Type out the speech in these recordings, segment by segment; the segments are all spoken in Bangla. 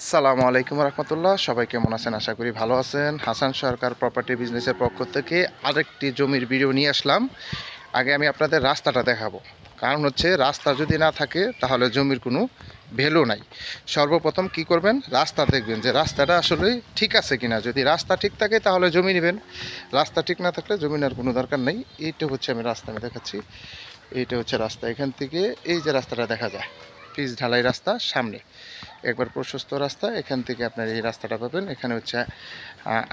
আসসালামু আলাইকুম রহমতুল্লাহ। সবাই কেমন আছেন? আশা করি ভালো আছেন। হাসান সরকার প্রপার্টি বিজনেসের পক্ষ থেকে আরেকটি জমির ভিডিও নিয়ে আসলাম। আগে আমি আপনাদের রাস্তাটা দেখাবো, কারণ হচ্ছে রাস্তা যদি না থাকে তাহলে জমির কোনো ভ্যালু নাই। সর্বপ্রথম কি করবেন, রাস্তা দেখবেন যে রাস্তাটা আসলে ঠিক আছে কিনা। যদি রাস্তা ঠিক থাকে তাহলে জমি নেবেন, রাস্তা ঠিক না থাকলে জমি নেওয়ার কোনো দরকার নেই। এইটা হচ্ছে আমি রাস্তা আমি দেখাচ্ছি। এইটা হচ্ছে রাস্তা, এখান থেকে এই যে রাস্তাটা দেখা যায়, পিচ ঢালাই রাস্তা, সামনে একবার প্রশস্ত রাস্তা। এখান থেকে আপনার এই রাস্তাটা পাবেন। এখানে হচ্ছে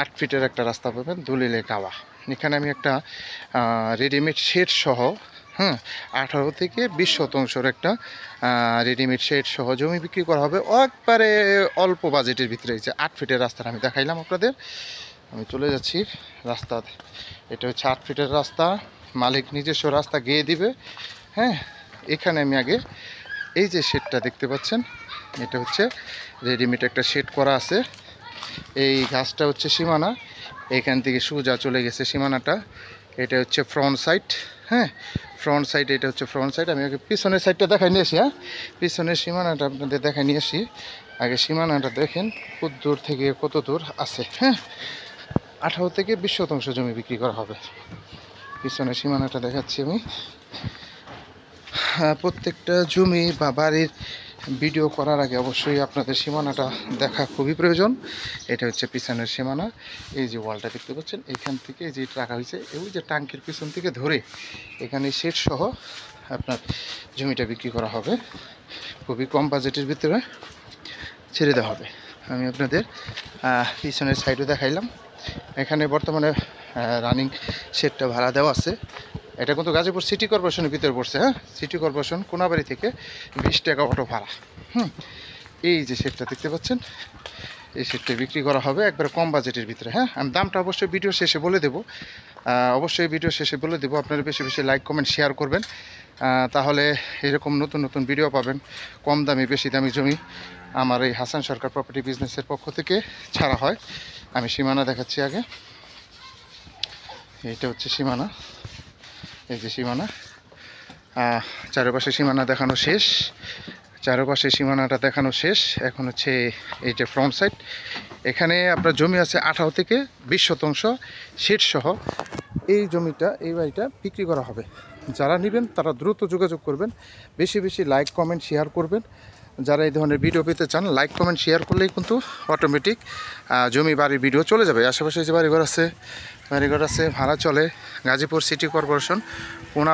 8 ফিটের একটা রাস্তা পাবেন, দলিলে কাওয়া। এখানে আমি একটা রেডিমেড শেড সহ 18 থেকে 20 শতাংশের একটা রেডিমেড শেড সহ জমি বিক্রি করা হবে একবারে অল্প বাজেটের ভিতরে। এই যে 8 ফিটের রাস্তাটা আমি দেখাইলাম আপনাদের। আমি চলে যাচ্ছি রাস্তা। এটা হচ্ছে 8 ফিটের রাস্তা, মালিক নিজস্ব রাস্তা গিয়ে দিবে। হ্যাঁ, এখানে আমি আগে এই যে শেডটা দেখতে পাচ্ছেন, এটা হচ্ছে রেডিমেড একটা শেড করা আছে। এই গাছটা হচ্ছে সীমানা, এখান থেকে সোজা চলে গেছে সীমানাটা। এটা হচ্ছে ফ্রন্ট সাইড। হ্যাঁ, ফ্রন্ট সাইড, এটা হচ্ছে ফ্রন্ট সাইড। আমি আগে পিছনের সাইডটা দেখাই নিয়ে আসি। হ্যাঁ, পিছনের সীমানাটা আপনাদের দেখাই নিয়ে আসি। আগে সীমানাটা দেখেন কত দূর থেকে কত দূর আছে। হ্যাঁ, 18 থেকে 20 শতাংশ জমি বিক্রি করা হবে। পিছনের সীমানাটা দেখাচ্ছি আমি। প্রত্যেকটা জমি বা বাড়ির ভিডিও করার আগে অবশ্যই আপনাদের সীমানাটা দেখা খুবই প্রয়োজন। এটা হচ্ছে পিছনের সীমানা। এই যে ওয়ালটা দেখতে পাচ্ছেন, এখান থেকে যে রাখা হয়েছে, ওই যে টাঙ্কির পিছন থেকে ধরে এখানে শেড সহ আপনার জমিটা বিক্রি করা হবে। খুবই কম বাজেটের ভিতরে ছেড়ে দেওয়া হবে। আমি আপনাদের পিছনের সাইডও দেখাইলাম। এখানে বর্তমানে রানিং শেডটা ভাড়া দেওয়া আছে। এটা কিন্তু গাজীপুর সিটি কর্পোরেশনের ভিতরে পড়ছে। হ্যাঁ, সিটি কর্পোরেশন কোনাবাড়ি থেকে 20 টাকা অটো ভাড়া। এই যে শেডটা দেখতে পাচ্ছেন, এই শেডটা বিক্রি করা হবে একবারে কম বাজেটের ভিতরে। হ্যাঁ, আমি দামটা অবশ্যই ভিডিও শেষে বলে দেবো। অবশ্যই ভিডিও শেষে বলে দেবো। আপনারা বেশি বেশি লাইক কমেন্ট শেয়ার করবেন, তাহলে এরকম নতুন নতুন ভিডিও পাবেন। কম দামি বেশি দামি জমি আমার এই হাসান সরকার প্রপার্টি বিজনেসের পক্ষ থেকে ছাড়া হয়। আমি সীমানা দেখাচ্ছি আগে। এইটা হচ্ছে সীমানা, এই যে সীমানা। চারপাশে সীমানা দেখানো শেষ, চারপাশে সীমানাটা দেখানো শেষ। এখন হচ্ছে এইটা ফ্রন্ট সাইড। এখানে আপনার জমি আছে 18 থেকে 20 শতাংশ শেড সহ। এই জমিটা, এই বাড়িটা বিক্রি করা হবে। যারা নেবেন তারা দ্রুত যোগাযোগ করবেন, বেশি বেশি লাইক কমেন্ট শেয়ার করবেন। যারা এই ধরনের ভিডিও পেতে চান, লাইক কমেন্ট শেয়ার করলেই কিন্তু অটোমেটিক জমি বাড়ির ভিডিও চলে যাবে। আশেপাশে যে বাড়িঘর আছে, ভাড়া চলে। গাজীপুর সিটি কর্পোরেশন কোনা